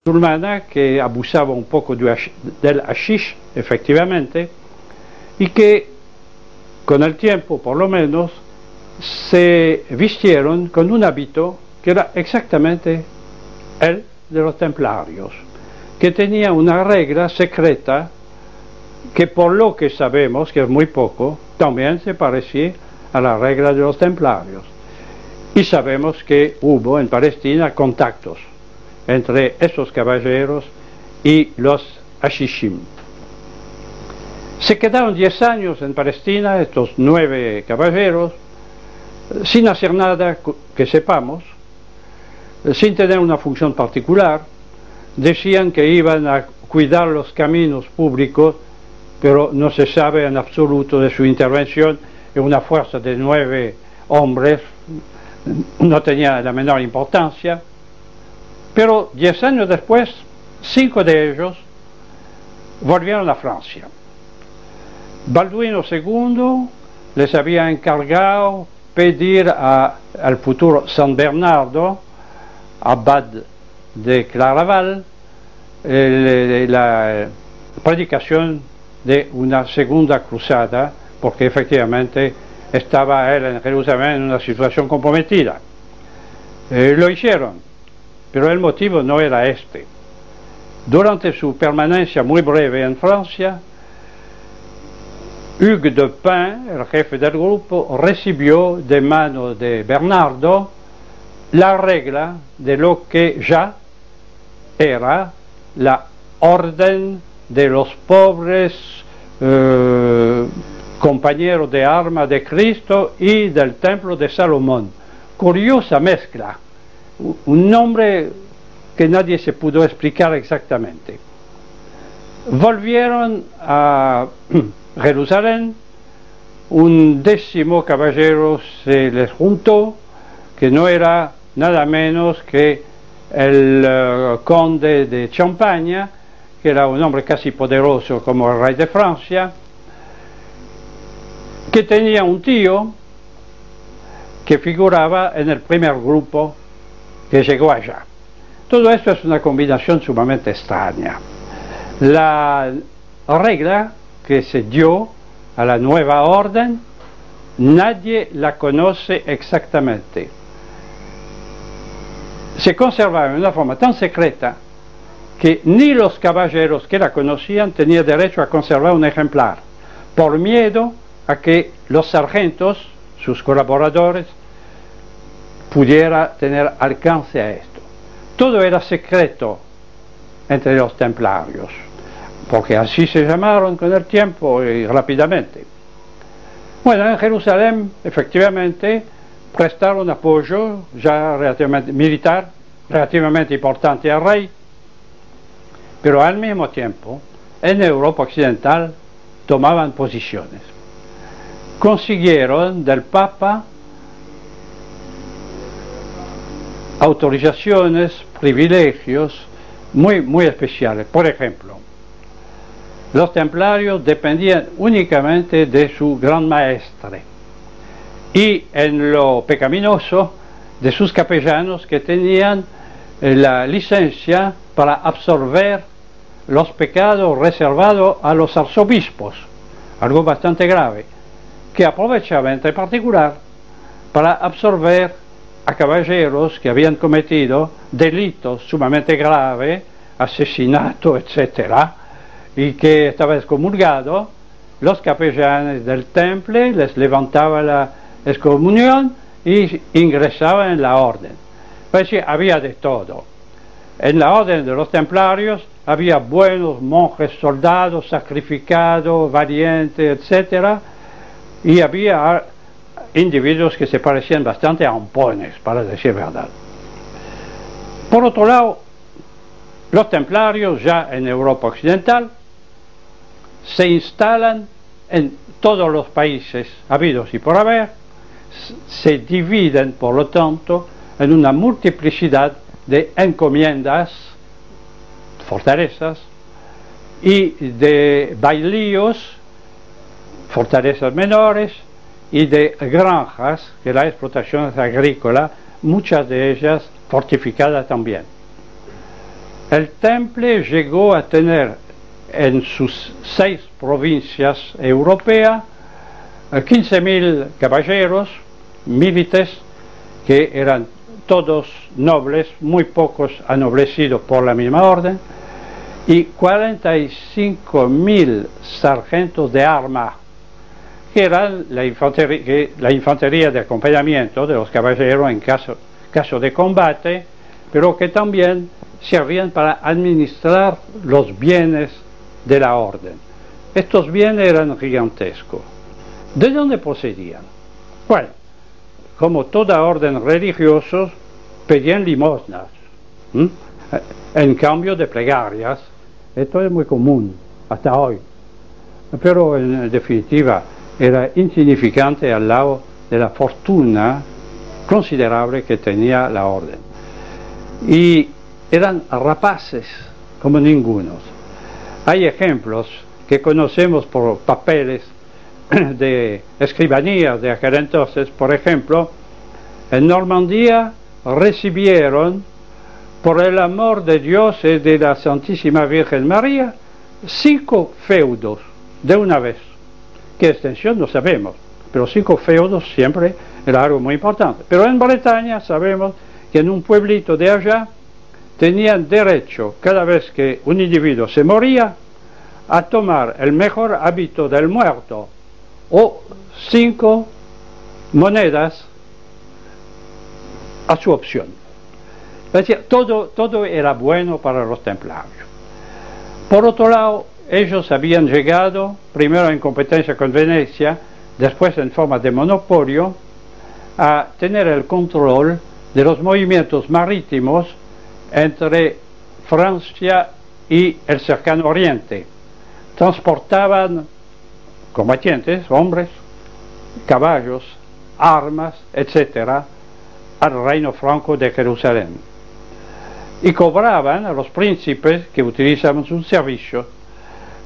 musulmana que abusaba un poco del hashish, efectivamente, y que con el tiempo, por lo menos, se vistieron con un hábito que era exactamente el de los templarios, que tenía una regla secreta que, por lo que sabemos, que es muy poco, también se parecía a la regla de los templarios. Y sabemos que hubo en Palestina contactos entre esos caballeros y los hashishim. Se quedaron 10 años en Palestina, estos 9 caballeros, sin hacer nada que sepamos, sin tener una función particular. Decían que iban a cuidar los caminos públicos, pero no se sabe en absoluto de su intervención. En una fuerza de 9 hombres no tenía la menor importancia. Pero 10 años después, 5 de ellos volvieron a Francia. Balduino II les había encargado pedir al futuro San Bernardo, abad de Claraval, la predicación de una segunda cruzada, porque efectivamente estaba él en Jerusalén en una situación comprometida. Lo hicieron, pero el motivo no era este. Durante su permanencia muy breve en Francia, Hugues de Pin, el jefe del grupo, recibió de manos de Bernardo la regla de lo que ya era la orden de los pobres compañeros de armas de Cristo y del templo de Salomón. Curiosa mezcla, un nombre que nadie se pudo explicar exactamente. Volvieron a Jerusalén, un 10º caballero se les juntó, que no era nada menos que el conde de Champaña, que era un hombre casi poderoso como el rey de Francia, que tenía un tío que figuraba en el primer grupo que llegó allá. Todo esto es una combinación sumamente extraña. La regla que se dio a la nueva orden, nadie la conoce exactamente. Se conservaba de una forma tan secreta que ni los caballeros que la conocían tenían derecho a conservar un ejemplar, por miedo a que los sargentos, sus colaboradores, pudiera tener alcance a esto. Todo era secreto entre los templarios, porque así se llamaron con el tiempo y rápidamente. Bueno, en Jerusalén, efectivamente, prestaron apoyo ya relativamente militar, relativamente importante al rey, pero al mismo tiempo, en Europa occidental, tomaban posiciones. Consiguieron del Papa autorizaciones, privilegios muy especiales. Por ejemplo, los templarios dependían únicamente de su gran maestre y en lo pecaminoso de sus capellanos, que tenían la licencia para absorber los pecados reservados a los arzobispos, algo bastante grave, que aprovechaban en particular para absorber a caballeros que habían cometido delitos sumamente graves, asesinato, etc., y que estaba excomulgado. Los capellanes del temple les levantaban la excomunión y ingresaban en la orden. Pues sí, había de todo. En la orden de los templarios había buenos monjes soldados, sacrificados, valientes, etc., y había individuos que se parecían bastante a ampones, para decir verdad. Por otro lado, los templarios ya en Europa occidental se instalan en todos los países habidos y por haber, se dividen por lo tanto en una multiplicidad de encomiendas, fortalezas, y de bailíos, fortalezas menores, y de granjas, que la explotación es agrícola, muchas de ellas fortificadas también. el Temple llegó a tener en sus 6 provincias europeas 15.000 caballeros, milites, que eran todos nobles, muy pocos anoblecidos por la misma orden, y 45.000 sargentos de armas, que eran la infantería de acompañamiento de los caballeros en caso de combate, pero que también servían para administrar los bienes de la orden. Estos bienes eran gigantescos. ¿De dónde procedían? Bueno, como toda orden religiosa, pedían limosnas, en cambio de plegarias. Esto es muy común hasta hoy, pero en definitiva era insignificante al lado de la fortuna considerable que tenía la orden. Y eran rapaces como ningunos. Hay ejemplos que conocemos por papeles de escribanías de aquel entonces. Por ejemplo, en Normandía recibieron, por el amor de Dios y de la Santísima Virgen María, 5 feudos de una vez. ¿Qué extensión? No sabemos, pero 5 feudos siempre era algo muy importante. Pero en Bretaña sabemos que en un pueblito de allá tenían derecho, cada vez que un individuo se moría, a tomar el mejor hábito del muerto o 5 monedas a su opción. Es decir, todo era bueno para los templarios. Por otro lado, ellos habían llegado, primero en competencia con Venecia, después en forma de monopolio, a tener el control de los movimientos marítimos entre Francia y el cercano Oriente. Transportaban combatientes, hombres, caballos, armas, etc., al reino franco de Jerusalén. Y cobraban a los príncipes que utilizaban sus servicios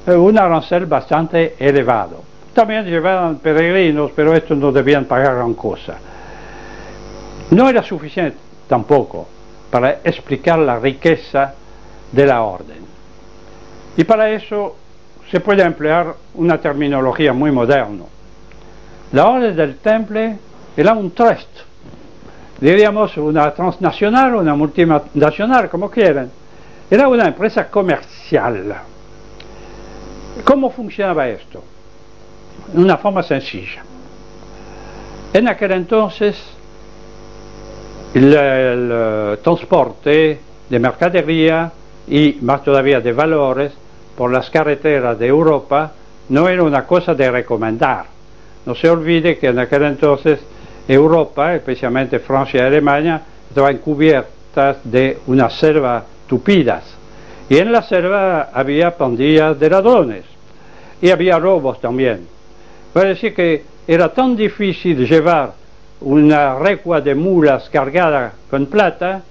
un arancel bastante elevado. También llevaban peregrinos, pero estos no debían pagar gran cosa. No era suficiente tampoco para explicar la riqueza de la orden. Y para eso se puede emplear una terminología muy moderna. La orden del Temple era un trust, diríamos una transnacional o una multinacional, como quieran. Era una empresa comercial. ¿Cómo funcionaba esto? De una forma sencilla. En aquel entonces, el transporte de mercadería y más todavía de valores por las carreteras de Europa no era una cosa de recomendar. No se olvide que en aquel entonces Europa, especialmente Francia y Alemania, estaban cubiertas de una selva tupidas. Y en la selva había pandillas de ladrones. Y había robos también. Puede decir que era tan difícil llevar una recua de mulas cargada con plata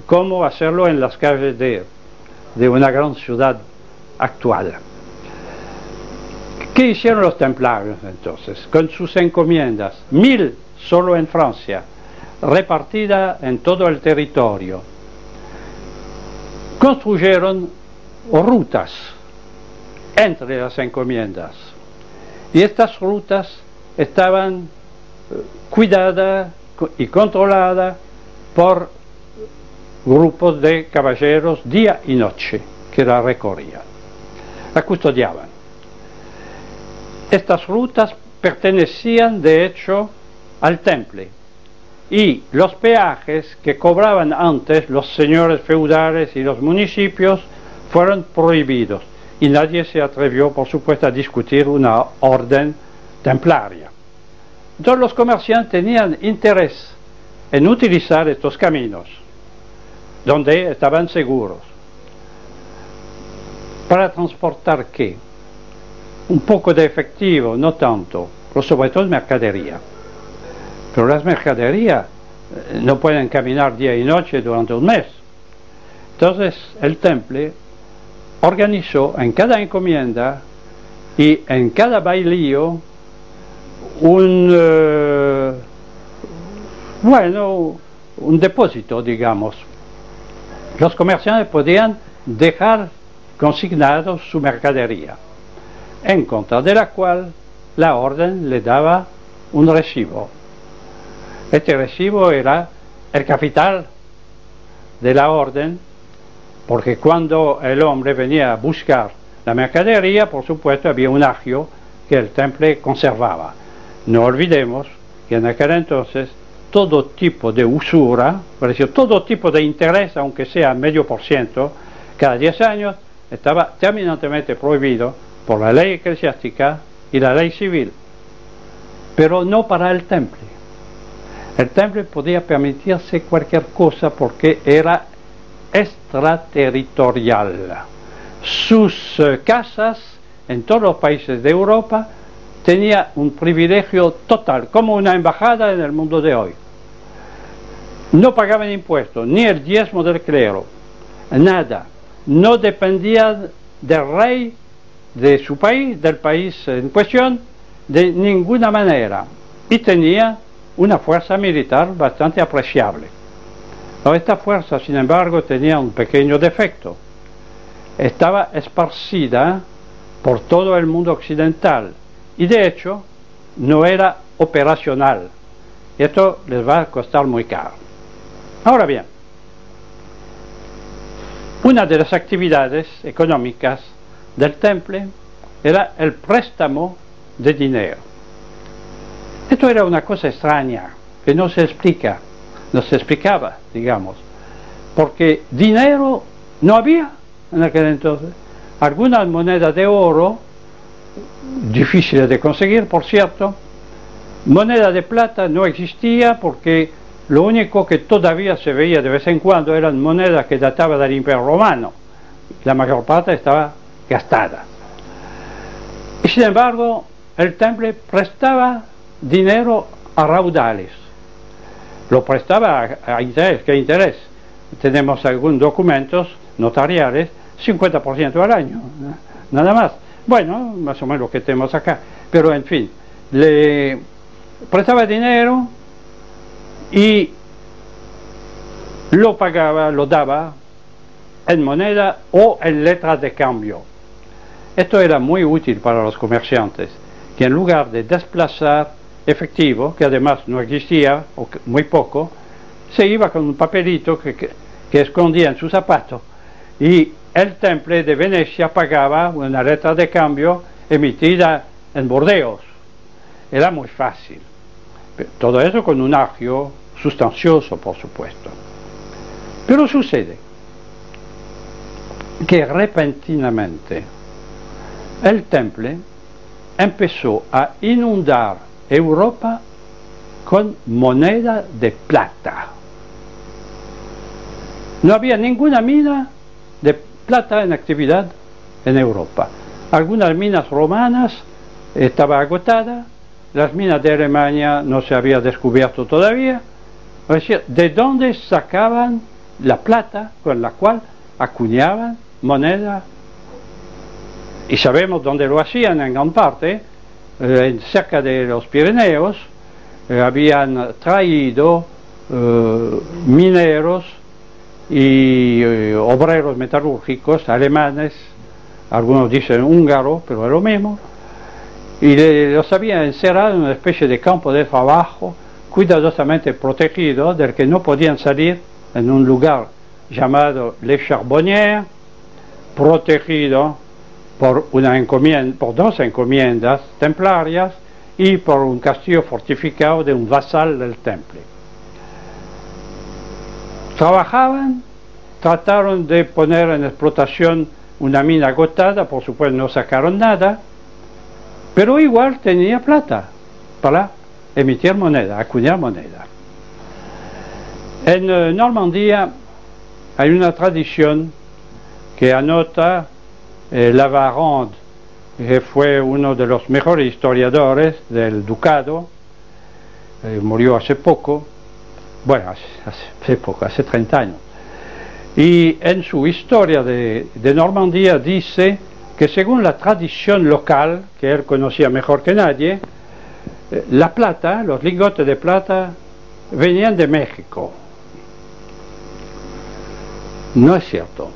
como hacerlo en las calles de una gran ciudad actual. ¿Qué hicieron los templarios entonces? Con sus encomiendas, 1000 solo en Francia, repartidas en todo el territorio. Construyeron rutas entre las encomiendas. Y estas rutas estaban cuidadas y controladas por grupos de caballeros día y noche que la recorrían, la custodiaban. Estas rutas pertenecían de hecho al Temple, y los peajes que cobraban antes los señores feudales y los municipios fueron prohibidos, y nadie se atrevió, por supuesto, a discutir una orden templaria. Entonces los comerciantes tenían interés en utilizar estos caminos, donde estaban seguros. ¿Para transportar qué? Un poco de efectivo, no tanto, pero sobre todo mercadería. Pero las mercaderías no pueden caminar día y noche durante un mes. Entonces el Temple organizó en cada encomienda y en cada bailío un depósito, digamos, los comerciantes podían dejar consignados su mercadería, en contra de la cual la orden le daba un recibo. Este recibo era el capital de la orden, porque cuando el hombre venía a buscar la mercadería, por supuesto había un agio que el temple conservaba. No olvidemos que en aquel entonces todo tipo de usura, es decir, todo tipo de interés, aunque sea medio por ciento, cada 10 años, estaba terminantemente prohibido por la ley eclesiástica y la ley civil, pero no para el temple. El temple podía permitirse cualquier cosa porque era extraterritorial. Sus casas en todos los países de Europa tenían un privilegio total, como una embajada en el mundo de hoy. No pagaban impuestos, ni el diezmo del clero, nada. No dependían del rey de su país, del país en cuestión, de ninguna manera. Y tenía una fuerza militar bastante apreciable. Pero esta fuerza, sin embargo, tenía un pequeño defecto. Estaba esparcida por todo el mundo occidental y de hecho no era operacional. Esto les va a costar muy caro. Ahora bien, una de las actividades económicas del temple era el préstamo de dinero. Esto era una cosa extraña que no se explicaba, digamos, porque dinero no había en aquel entonces. Algunas monedas de oro, difíciles de conseguir, por cierto. Moneda de plata no existía porque lo único que todavía se veía de vez en cuando eran monedas que databan del Imperio Romano. La mayor parte estaba gastada. Y sin embargo, el temple prestaba dinero a raudales. Lo prestaba a interés. ¿Qué interés? Tenemos algunos documentos notariales, 50% al año, nada más. Bueno, más o menos lo que tenemos acá. Pero en fin, le prestaba dinero y lo pagaba, lo daba en moneda o en letras de cambio. Esto era muy útil para los comerciantes, que en lugar de desplazar efectivo, que además no existía, o muy poco, se iba con un papelito que escondía en su zapato, y el temple de Venecia pagaba una letra de cambio emitida en Burdeos. Era muy fácil. Todo eso con un agio sustancioso, por supuesto. Pero sucede que repentinamente el temple empezó a inundar Europa con moneda de plata. No había ninguna mina de plata en actividad en Europa. Algunas minas romanas estaban agotadas, las minas de Alemania no se había descubierto todavía. Es decir, ¿de dónde sacaban la plata con la cual acuñaban moneda? Y sabemos dónde lo hacían en gran parte, cerca de los Pirineos. Habían traído mineros y obreros metalúrgicos alemanes, algunos dicen húngaros, pero es lo mismo, y los habían encerrado en una especie de campo de trabajo cuidadosamente protegido, del que no podían salir, en un lugar llamado Les Charbonnières, protegido por dos encomiendas templarias y por un castillo fortificado de un vasal del temple. Trabajaban, trataron de poner en explotación una mina agotada, por supuesto no sacaron nada, pero igual tenía plata para emitir moneda, acuñar moneda. En Normandía hay una tradición que anota Lavarande, que fue uno de los mejores historiadores del ducado, murió hace poco, bueno, hace 30 años. Y en su historia de Normandía dice que según la tradición local, que él conocía mejor que nadie, la plata, los lingotes de plata, venían de México. No es cierto.